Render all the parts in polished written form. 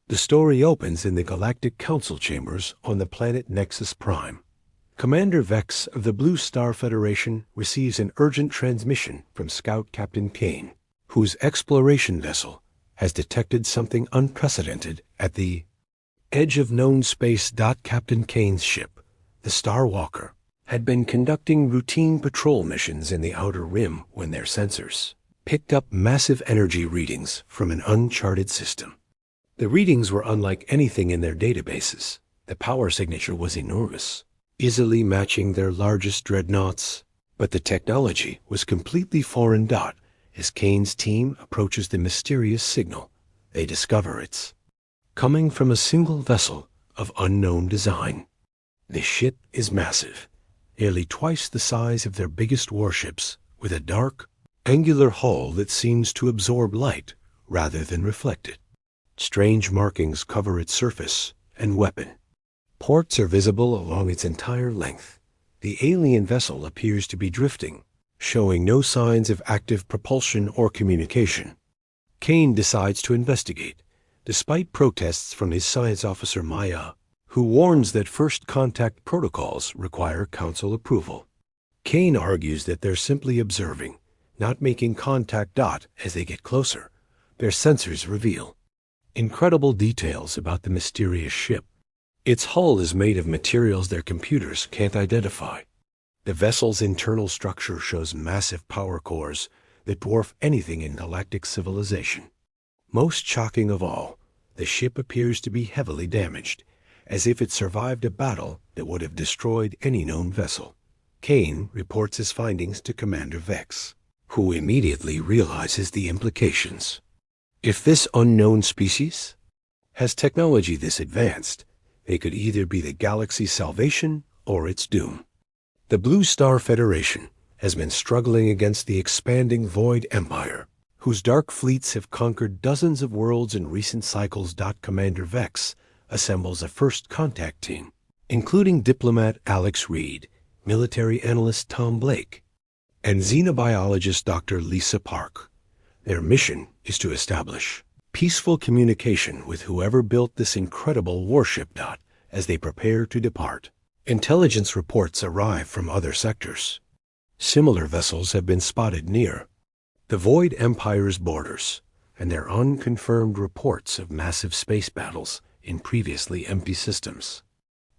The story opens in the Galactic Council chambers on the planet Nexus Prime. Commander Vex of the Blue Star Federation receives an urgent transmission from Scout Captain Kane, whose exploration vessel has detected something unprecedented at the edge of known space. Captain Kane's ship, the Star Walker, had been conducting routine patrol missions in the Outer Rim when their sensors picked up massive energy readings from an uncharted system. The readings were unlike anything in their databases. The power signature was enormous, easily matching their largest dreadnoughts, but the technology was completely foreign. As Kane's team approaches the mysterious signal, they discover it's coming from a single vessel of unknown design. The ship is massive, nearly twice the size of their biggest warships, with a dark, angular hull that seems to absorb light rather than reflect it. Strange markings cover its surface and weapon. Ports are visible along its entire length. The alien vessel appears to be drifting, showing no signs of active propulsion or communication. Kane decides to investigate, despite protests from his science officer Maya, who warns that first contact protocols require council approval. Kane argues that they're simply observing, not making contact. As they get closer, their sensors reveal incredible details about the mysterious ship. Its hull is made of materials their computers can't identify. The vessel's internal structure shows massive power cores that dwarf anything in galactic civilization. Most shocking of all, the ship appears to be heavily damaged, as if it survived a battle that would have destroyed any known vessel. Kane reports his findings to Commander Vex, who immediately realizes the implications. If this unknown species has technology this advanced, they could either be the galaxy's salvation or its doom. The Blue Star Federation has been struggling against the expanding Void Empire, whose dark fleets have conquered dozens of worlds in recent cycles. Commander Vex assembles a first contact team, including diplomat Alex Reed, military analyst Tom Blake, and xenobiologist Dr. Lisa Park. Their mission is to establish peaceful communication with whoever built this incredible warship. As they prepare to depart, intelligence reports arrive from other sectors. Similar vessels have been spotted near the Void Empire's borders, and there are unconfirmed reports of massive space battles in previously empty systems.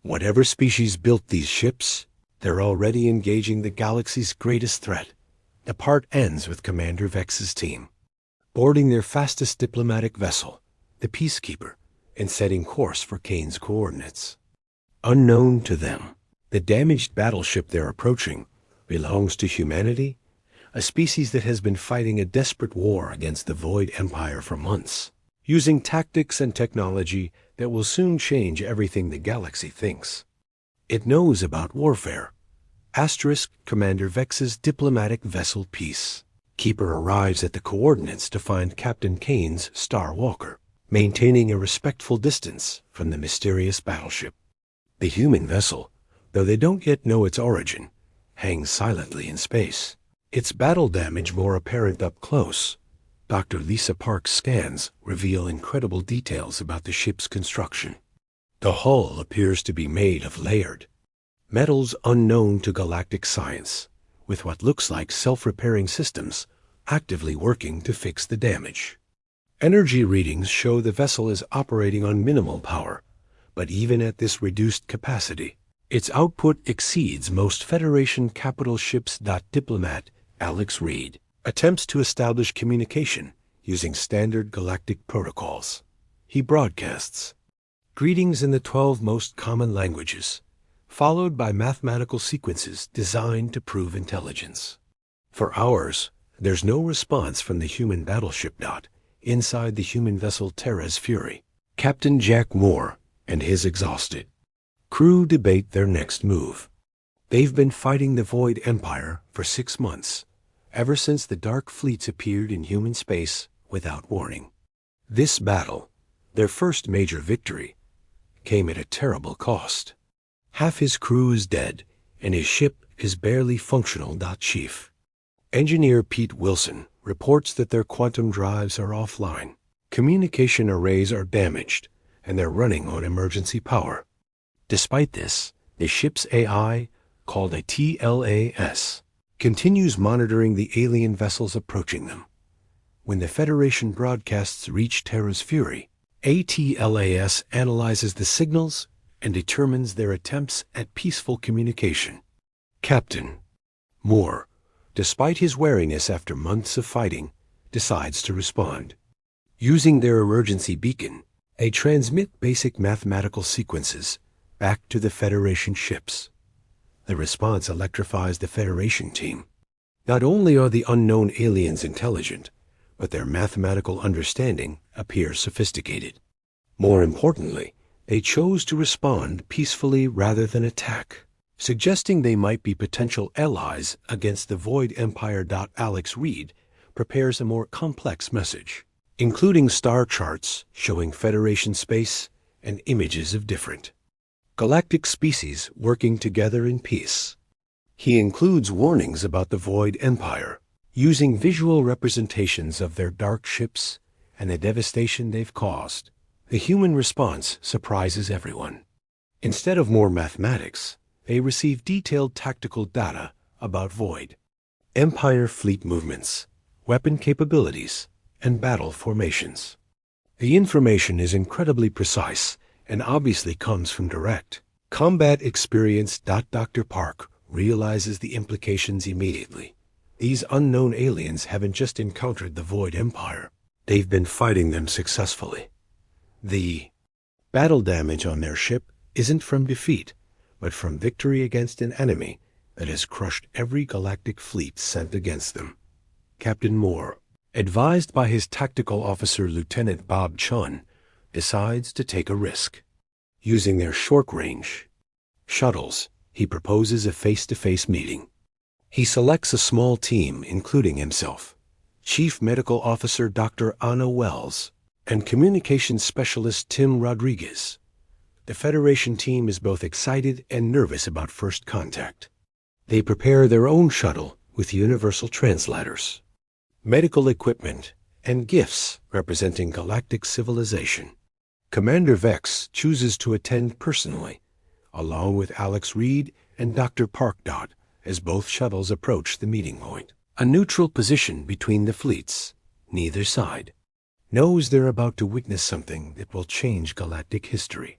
Whatever species built these ships, they're already engaging the galaxy's greatest threat. The part ends with Commander Vex's team boarding their fastest diplomatic vessel, the Peacekeeper, and setting course for Kane's coordinates. Unknown to them, the damaged battleship they're approaching belongs to humanity, a species that has been fighting a desperate war against the Void Empire for months, using tactics and technology that will soon change everything the galaxy thinks. It knows about warfare. Commander Vex's diplomatic vessel Peacekeeper arrives at the coordinates to find Captain Kane's Star Walker, maintaining a respectful distance from the mysterious battleship. The human vessel, though they don't yet know its origin, hangs silently in space, its battle damage more apparent up close. Dr. Lisa Park's scans reveal incredible details about the ship's construction. The hull appears to be made of layered metals unknown to galactic science, with what looks like self-repairing systems actively working to fix the damage. Energy readings show the vessel is operating on minimal power, but even at this reduced capacity, its output exceeds most Federation capital ships. Diplomat Alex Reed attempts to establish communication using standard galactic protocols. He broadcasts greetings in the 12 most common languages, followed by mathematical sequences designed to prove intelligence. For hours, there's no response from the human battleship. Inside the human vessel Terra's Fury, Captain Jack Moore and his exhausted crew debate their next move. They've been fighting the Void Empire for 6 months, ever since the Dark Fleets appeared in human space without warning. This battle, their first major victory, came at a terrible cost. Half his crew is dead, and his ship is barely functional. Chief Engineer Pete Wilson reports that their quantum drives are offline. Communication arrays are damaged, and they're running on emergency power. Despite this, the ship's AI, called a TLAS, continues monitoring the alien vessels approaching them. When the Federation broadcasts reach Terra's Fury, ATLAS analyzes the signals and determines their attempts at peaceful communication. Captain Moore, despite his wariness after months of fighting, decides to respond. Using their emergency beacon, they transmit basic mathematical sequences back to the Federation ships. The response electrifies the Federation team. Not only are the unknown aliens intelligent, but their mathematical understanding appears sophisticated. More importantly, they chose to respond peacefully rather than attack, suggesting they might be potential allies against the Void Empire. Alex Reed prepares a more complex message, including star charts showing Federation space and images of different galactic species working together in peace. He includes warnings about the Void Empire, using visual representations of their dark ships and the devastation they've caused. The human response surprises everyone. Instead of more mathematics, they receive detailed tactical data about Void Empire fleet movements, weapon capabilities, and battle formations. The information is incredibly precise and obviously comes from direct combat experience. Dr. Park realizes the implications immediately. These unknown aliens haven't just encountered the Void Empire. They've been fighting them successfully. The battle damage on their ship isn't from defeat, but from victory against an enemy that has crushed every galactic fleet sent against them. Captain Moore, advised by his tactical officer Lieutenant Bob Chun, decides to take a risk. Using their short-range shuttles, he proposes a face-to-face meeting. He selects a small team, including himself, Chief Medical Officer Dr. Anna Wells, and Communications Specialist Tim Rodriguez. The Federation team is both excited and nervous about first contact. They prepare their own shuttle with universal translators, medical equipment, and gifts representing galactic civilization. Commander Vex chooses to attend personally, along with Alex Reed and Dr. Park. As both shuttles approach the meeting point, a neutral position between the fleets, neither side knows they're about to witness something that will change galactic history.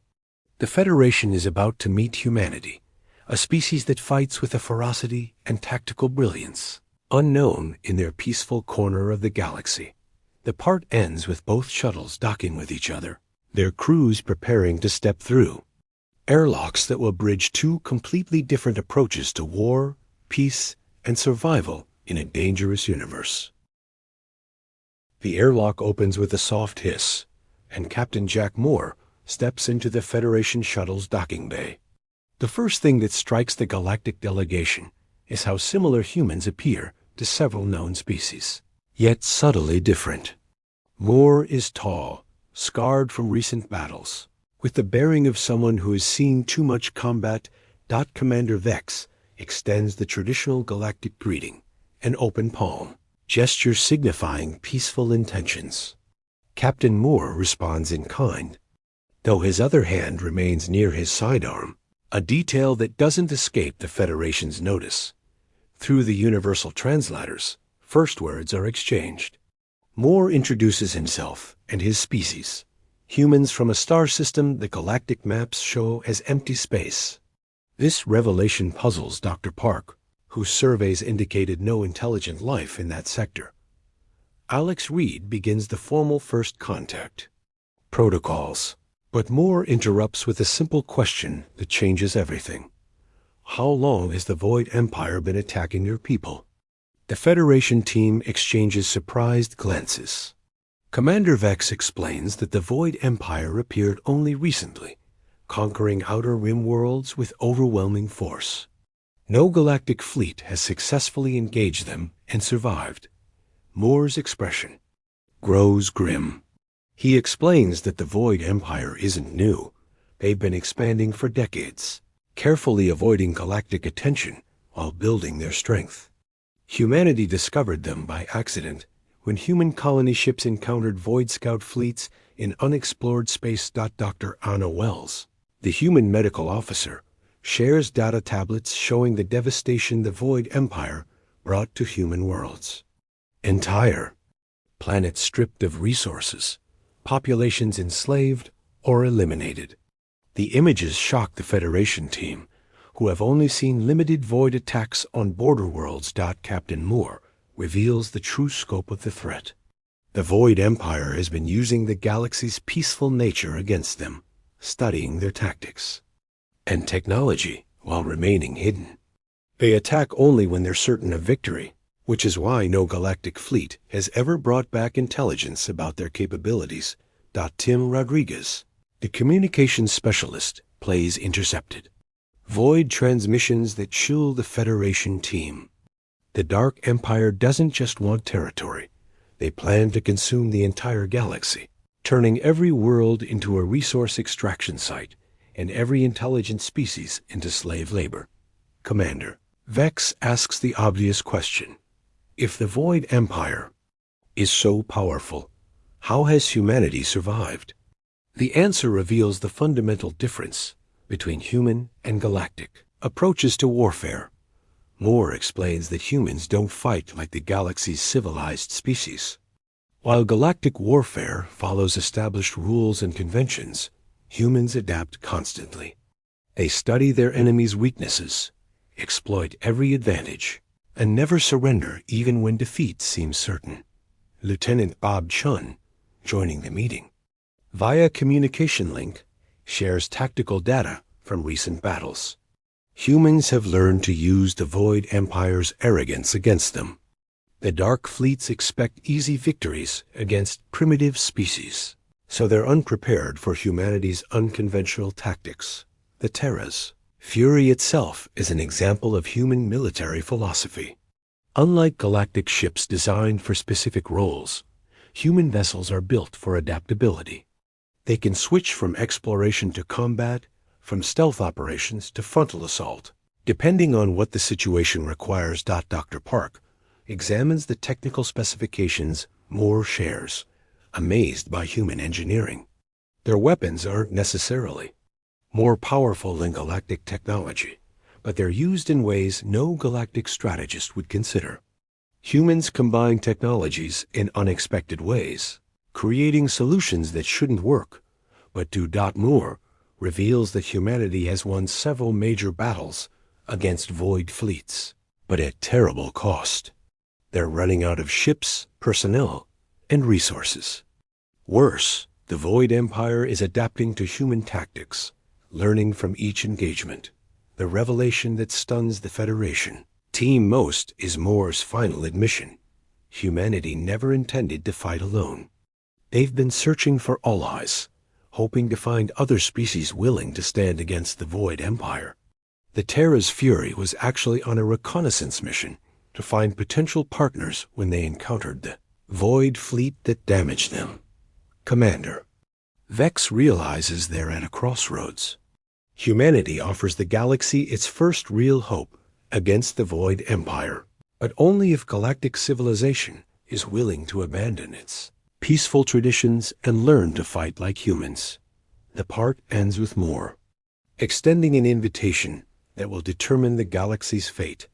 The Federation is about to meet humanity, a species that fights with a ferocity and tactical brilliance unknown in their peaceful corner of the galaxy. The part ends with both shuttles docking with each other, their crews preparing to step through airlocks that will bridge two completely different approaches to war, peace, and survival in a dangerous universe. The airlock opens with a soft hiss, and Captain Jack Moore steps into the Federation shuttle's docking bay. The first thing that strikes the galactic delegation is how similar humans appear to several known species, yet subtly different. Moore is tall, scarred from recent battles, with the bearing of someone who has seen too much combat. Commander Vex extends the traditional galactic greeting, an open palm, gesture signifying peaceful intentions. Captain Moore responds in kind, though his other hand remains near his sidearm, a detail that doesn't escape the Federation's notice. Through the universal translators, first words are exchanged. Moore introduces himself and his species, humans from a star system the galactic maps show as empty space. This revelation puzzles Dr. Park, whose surveys indicated no intelligent life in that sector. Alex Reed begins the formal first contact protocols, but Moore interrupts with a simple question that changes everything. How long has the Void Empire been attacking your people? The Federation team exchanges surprised glances. Commander Vex explains that the Void Empire appeared only recently, conquering outer rim worlds with overwhelming force. No galactic fleet has successfully engaged them and survived. Moore's expression grows grim. He explains that the Void Empire isn't new. They've been expanding for decades, carefully avoiding galactic attention while building their strength. Humanity discovered them by accident when human colony ships encountered Void Scout fleets in unexplored space. Dr. Anna Wells, the human medical officer, shares data tablets showing the devastation the Void Empire brought to human worlds. Entire planets stripped of resources, populations enslaved or eliminated. The images shock the Federation team, who have only seen limited Void attacks on border worlds. Captain Moore reveals the true scope of the threat. The Void Empire has been using the galaxy's peaceful nature against them, studying their tactics and technology while remaining hidden. They attack only when they're certain of victory, which is why no galactic fleet has ever brought back intelligence about their capabilities. Tim Rodriguez, the communications specialist, plays intercepted Void transmissions that chill the Federation team. The Dark Empire doesn't just want territory. They plan to consume the entire galaxy, turning every world into a resource extraction site and every intelligent species into slave labor. Commander Vex asks the obvious question. If the Void Empire is so powerful, how has humanity survived? The answer reveals the fundamental difference between human and galactic approaches to warfare. Moore explains that humans don't fight like the galaxy's civilized species. While galactic warfare follows established rules and conventions, humans adapt constantly. They study their enemies' weaknesses, exploit every advantage, and never surrender even when defeat seems certain. Lieutenant Bob Chun, joining the meeting via communication link, shares tactical data from recent battles. Humans have learned to use the Void Empire's arrogance against them. The Dark Fleets expect easy victories against primitive species, so they're unprepared for humanity's unconventional tactics. The Terras. Fury itself is an example of human military philosophy. Unlike galactic ships designed for specific roles, human vessels are built for adaptability. They can switch from exploration to combat, from stealth operations to frontal assault, depending on what the situation requires. Dr. Park examines the technical specifications Moore shares, amazed by human engineering. Their weapons aren't necessarily more powerful than galactic technology, but they're used in ways no galactic strategist would consider. Humans combine technologies in unexpected ways, creating solutions that shouldn't work, but do. Moore reveals that humanity has won several major battles against Void fleets, but at terrible cost. They're running out of ships, personnel, and resources. Worse, the Void Empire is adapting to human tactics, learning from each engagement. The revelation that stuns the Federation. Team Most is Moore's final admission. Humanity never intended to fight alone. They've been searching for allies, hoping to find other species willing to stand against the Void Empire. The Terra's Fury was actually on a reconnaissance mission to find potential partners when they encountered the Void fleet that damaged them. Commander Vex realizes they're at a crossroads. Humanity offers the galaxy its first real hope against the Void Empire, but only if galactic civilization is willing to abandon its peaceful traditions and learn to fight like humans. The part ends with Moore extending an invitation that will determine the galaxy's fate.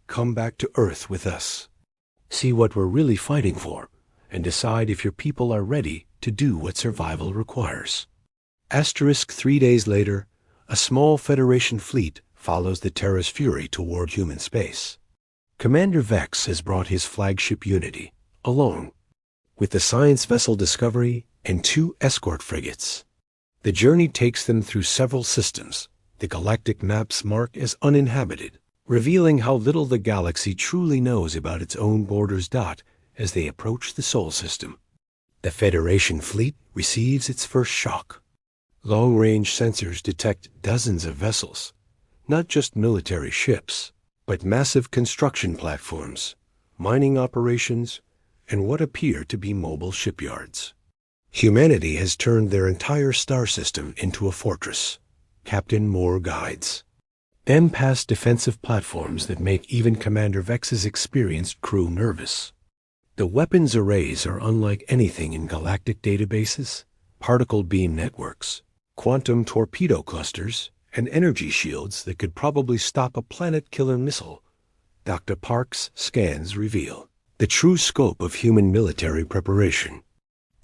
Come back to Earth with us. See what we're really fighting for, and decide if your people are ready to do what survival requires. 3 days later, a small Federation fleet follows the Terra's Fury toward human space. Commander Vex has brought his flagship Unity, along with the science vessel Discovery and 2 escort frigates. The journey takes them through several systems the galactic maps mark as uninhabited, revealing how little the galaxy truly knows about its own borders. As they approach the Sol system, the Federation fleet receives its first shock. Long-range sensors detect dozens of vessels, not just military ships, but massive construction platforms, mining operations, and what appear to be mobile shipyards. Humanity has turned their entire star system into a fortress. Captain Moore guides them past defensive platforms that make even Commander Vex's experienced crew nervous. The weapons arrays are unlike anything in galactic databases, particle beam networks, quantum torpedo clusters, and energy shields that could probably stop a planet-killer missile. Dr. Park's scans reveal the true scope of human military preparation.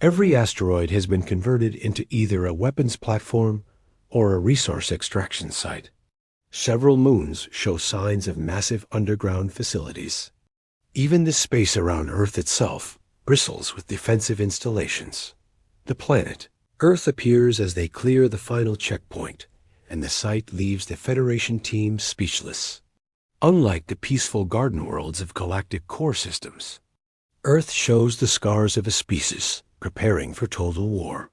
Every asteroid has been converted into either a weapons platform or a resource extraction site. Several moons show signs of massive underground facilities. Even the space around Earth itself bristles with defensive installations. The planet, Earth, appears as they clear the final checkpoint, and the site leaves the Federation team speechless. Unlike the peaceful garden worlds of galactic core systems, Earth shows the scars of a species preparing for total war.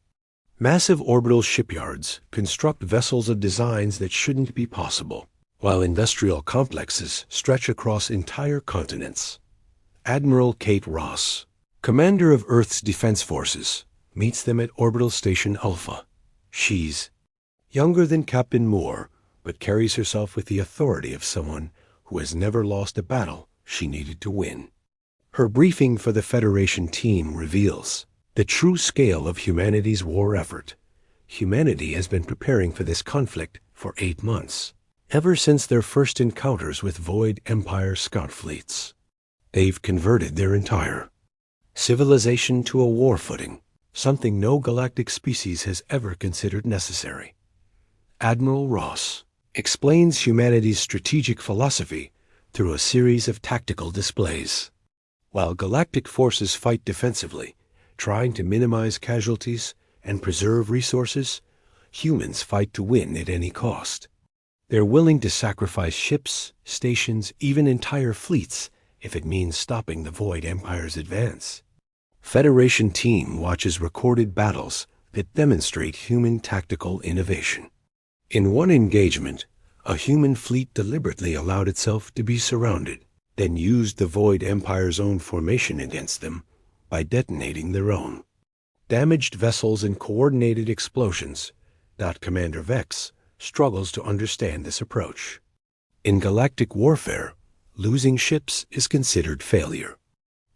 Massive orbital shipyards construct vessels of designs that shouldn't be possible, while industrial complexes stretch across entire continents. Admiral Kate Ross, commander of Earth's defense forces, meets them at Orbital Station Alpha. She's younger than Captain Moore, but carries herself with the authority of someone who has never lost a battle she needed to win. Her briefing for the Federation team reveals the true scale of humanity's war effort. Humanity has been preparing for this conflict for 8 months, ever since their first encounters with Void Empire scout fleets. They've converted their entire civilization to a war footing, something no galactic species has ever considered necessary. Admiral Ross explains humanity's strategic philosophy through a series of tactical displays. While galactic forces fight defensively, trying to minimize casualties and preserve resources, humans fight to win at any cost. They're willing to sacrifice ships, stations, even entire fleets if it means stopping the Void Empire's advance. Federation team watches recorded battles that demonstrate human tactical innovation. In one engagement, a human fleet deliberately allowed itself to be surrounded, then used the Void Empire's own formation against them by detonating their own. Damaged vessels and coordinated explosions. Commander Vex struggles to understand this approach. In galactic warfare, losing ships is considered failure.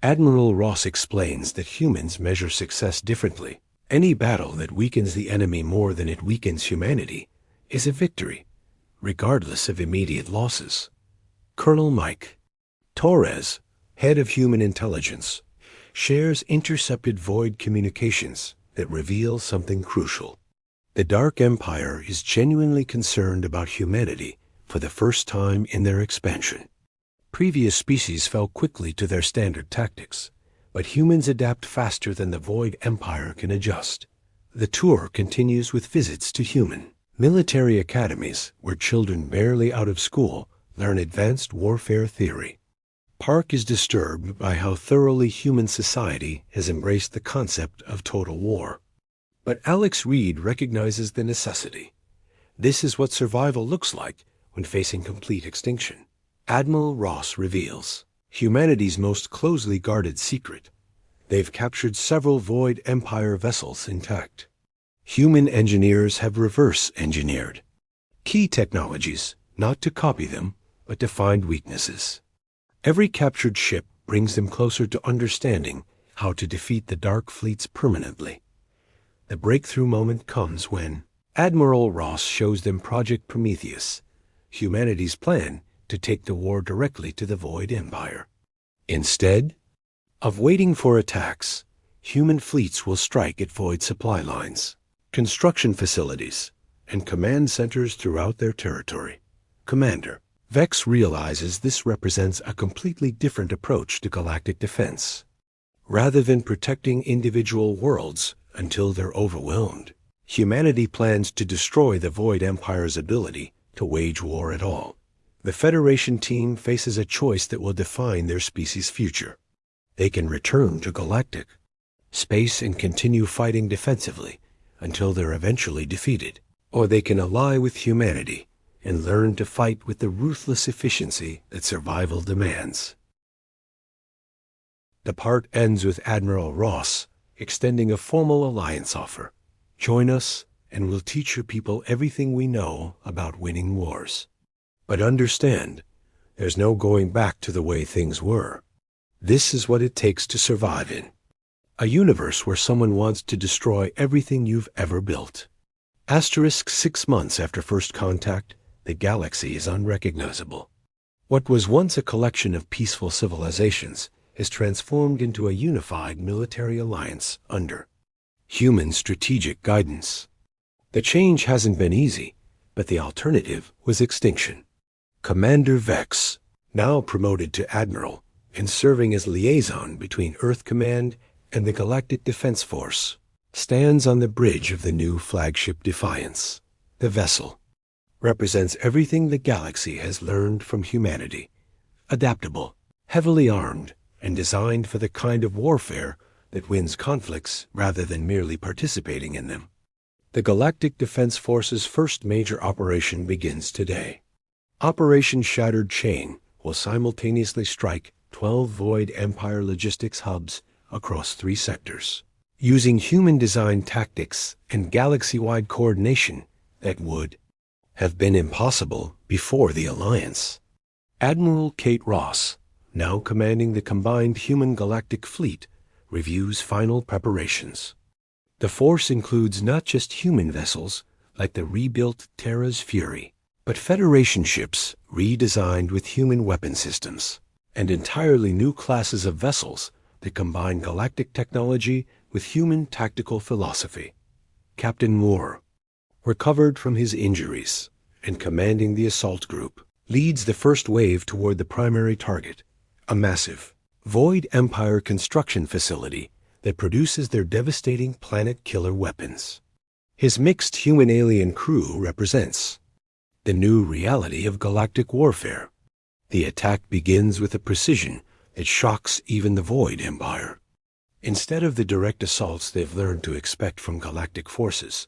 Admiral Ross explains that humans measure success differently. Any battle that weakens the enemy more than it weakens humanity is a victory, regardless of immediate losses. Colonel Mike Torres, head of human intelligence, shares intercepted Void communications that reveal something crucial. The Dark Empire is genuinely concerned about humanity for the first time in their expansion. Previous species fell quickly to their standard tactics, but humans adapt faster than the Void Empire can adjust. The tour continues with visits to human military academies where children barely out of school learn advanced warfare theory. Park is disturbed by how thoroughly human society has embraced the concept of total war. But Alex Reed recognizes the necessity. This is what survival looks like when facing complete extinction. Admiral Ross reveals humanity's most closely guarded secret. They've captured several Void Empire vessels intact. Human engineers have reverse engineered key technologies, not to copy them, but to find weaknesses. Every captured ship brings them closer to understanding how to defeat the Dark Fleets permanently. The breakthrough moment comes when Admiral Ross shows them Project Prometheus, humanity's plan to take the war directly to the Void Empire. Instead of waiting for attacks, human fleets will strike at Void supply lines, construction facilities, and command centers throughout their territory. Commander Vex realizes this represents a completely different approach to galactic defense. Rather than protecting individual worlds until they're overwhelmed, humanity plans to destroy the Void Empire's ability to wage war at all. The Federation team faces a choice that will define their species' future. They can return to galactic space and continue fighting defensively until they're eventually defeated, or they can ally with humanity and learn to fight with the ruthless efficiency that survival demands. The part ends with Admiral Ross extending a formal alliance offer. Join us, and we'll teach your people everything we know about winning wars. But understand, there's no going back to the way things were. This is what it takes to survive in a universe where someone wants to destroy everything you've ever built. Asterisk 6 months after first contact, the galaxy is unrecognizable. What was once a collection of peaceful civilizations is transformed into a unified military alliance under human strategic guidance. The change hasn't been easy, but the alternative was extinction. Commander Vex, now promoted to Admiral and serving as liaison between Earth Command and the Galactic Defense Force, stands on the bridge of the new flagship Defiance. The vessel represents everything the galaxy has learned from humanity. Adaptable, heavily armed, and designed for the kind of warfare that wins conflicts rather than merely participating in them. The Galactic Defense Force's first major operation begins today. Operation Shattered Chain will simultaneously strike 12 Void Empire logistics hubs across 3 sectors, using human-designed tactics and galaxy-wide coordination that would have been impossible before the Alliance. Admiral Kate Ross, now commanding the combined human galactic fleet, reviews final preparations. The force includes not just human vessels like the rebuilt Terra's Fury, but Federation ships redesigned with human weapon systems, and entirely new classes of vessels that combine galactic technology with human tactical philosophy. Captain Moore, recovered from his injuries and commanding the assault group, leads the first wave toward the primary target, a massive Void Empire construction facility that produces their devastating planet-killer weapons. His mixed human-alien crew represents the new reality of galactic warfare. The attack begins with a precision that shocks even the Void Empire. Instead of the direct assaults they've learned to expect from galactic forces,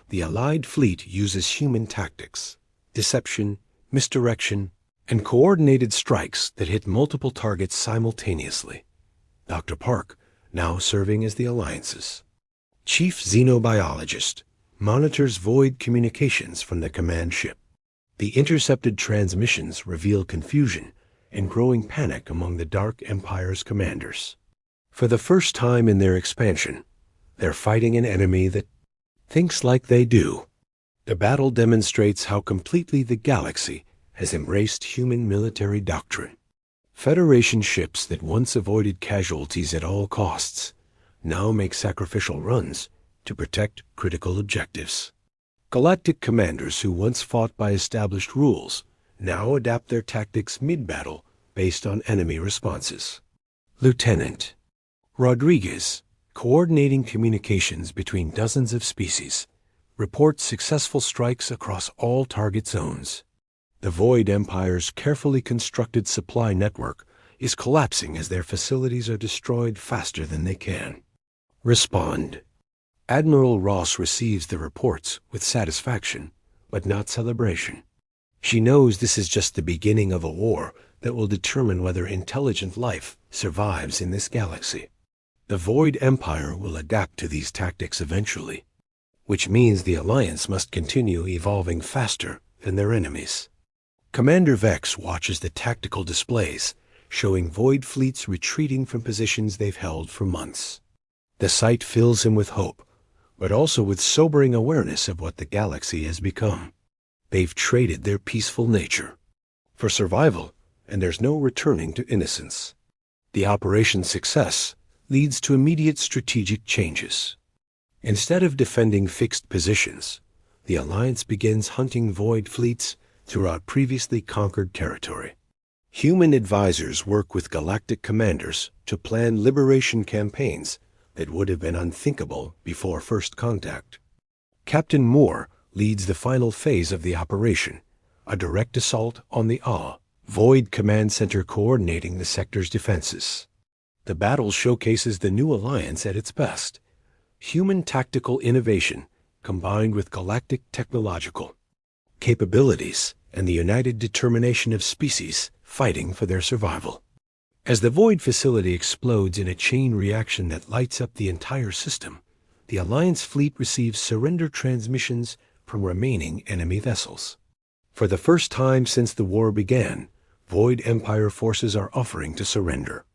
the Allied fleet uses human tactics, deception, misdirection, and coordinated strikes that hit multiple targets simultaneously. Dr. Park, now serving as the Alliance's chief xenobiologist, monitors Void communications from the command ship. The intercepted transmissions reveal confusion and growing panic among the Dark Empire's commanders. For the first time in their expansion, they're fighting an enemy that thinks like they do. The battle demonstrates how completely the galaxy has embraced human military doctrine. Federation ships that once avoided casualties at all costs now make sacrificial runs to protect critical objectives. Galactic commanders who once fought by established rules now adapt their tactics mid-battle based on enemy responses. Lieutenant Rodriguez, coordinating communications between dozens of species, reports successful strikes across all target zones. The Void Empire's carefully constructed supply network is collapsing as their facilities are destroyed faster than they can respond. Admiral Ross receives the reports with satisfaction, but not celebration. She knows this is just the beginning of a war that will determine whether intelligent life survives in this galaxy. The Void Empire will adapt to these tactics eventually, which means the Alliance must continue evolving faster than their enemies. Commander Vex watches the tactical displays, showing Void fleets retreating from positions they've held for months. The sight fills him with hope, but also with sobering awareness of what the galaxy has become. They've traded their peaceful nature for survival, and there's no returning to innocence. The operation's success leads to immediate strategic changes. Instead of defending fixed positions, the Alliance begins hunting Void fleets throughout previously conquered territory. Human advisors work with galactic commanders to plan liberation campaigns that would have been unthinkable before first contact. Captain Moore leads the final phase of the operation, a direct assault on the Void Command Center coordinating the sector's defenses. The battle showcases the new Alliance at its best. Human tactical innovation combined with galactic technological capabilities and the united determination of species fighting for their survival. As the Void facility explodes in a chain reaction that lights up the entire system, the Alliance fleet receives surrender transmissions from remaining enemy vessels. For the first time since the war began, Void Empire forces are offering to surrender.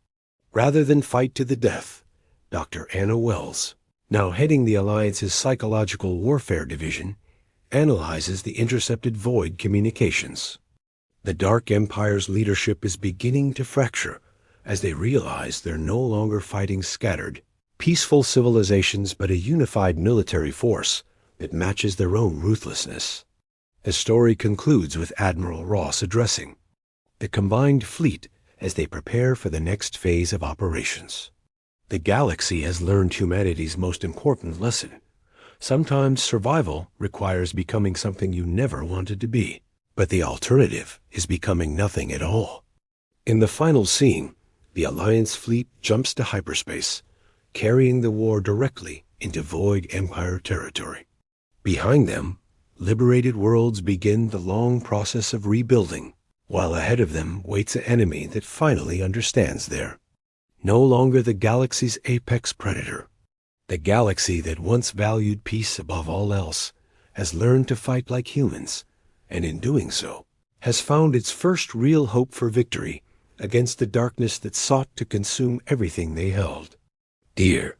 rather than fight to the death. Dr. Anna Wells, now heading the Alliance's Psychological Warfare Division, analyzes the intercepted void communications. The Dark Empire's leadership is beginning to fracture as they realize they're no longer fighting scattered, peaceful civilizations but a unified military force that matches their own ruthlessness. The story concludes with Admiral Ross addressing the combined fleet as they prepare for the next phase of operations. The galaxy has learned humanity's most important lesson. Sometimes survival requires becoming something you never wanted to be, but the alternative is becoming nothing at all. In the final scene, the Alliance fleet jumps to hyperspace, carrying the war directly into Void Empire territory. Behind them, liberated worlds begin the long process of rebuilding, while ahead of them waits an enemy that finally understands they're no longer the galaxy's apex predator. The galaxy that once valued peace above all else has learned to fight like humans, and in doing so, has found its first real hope for victory against the darkness that sought to consume everything they held dear.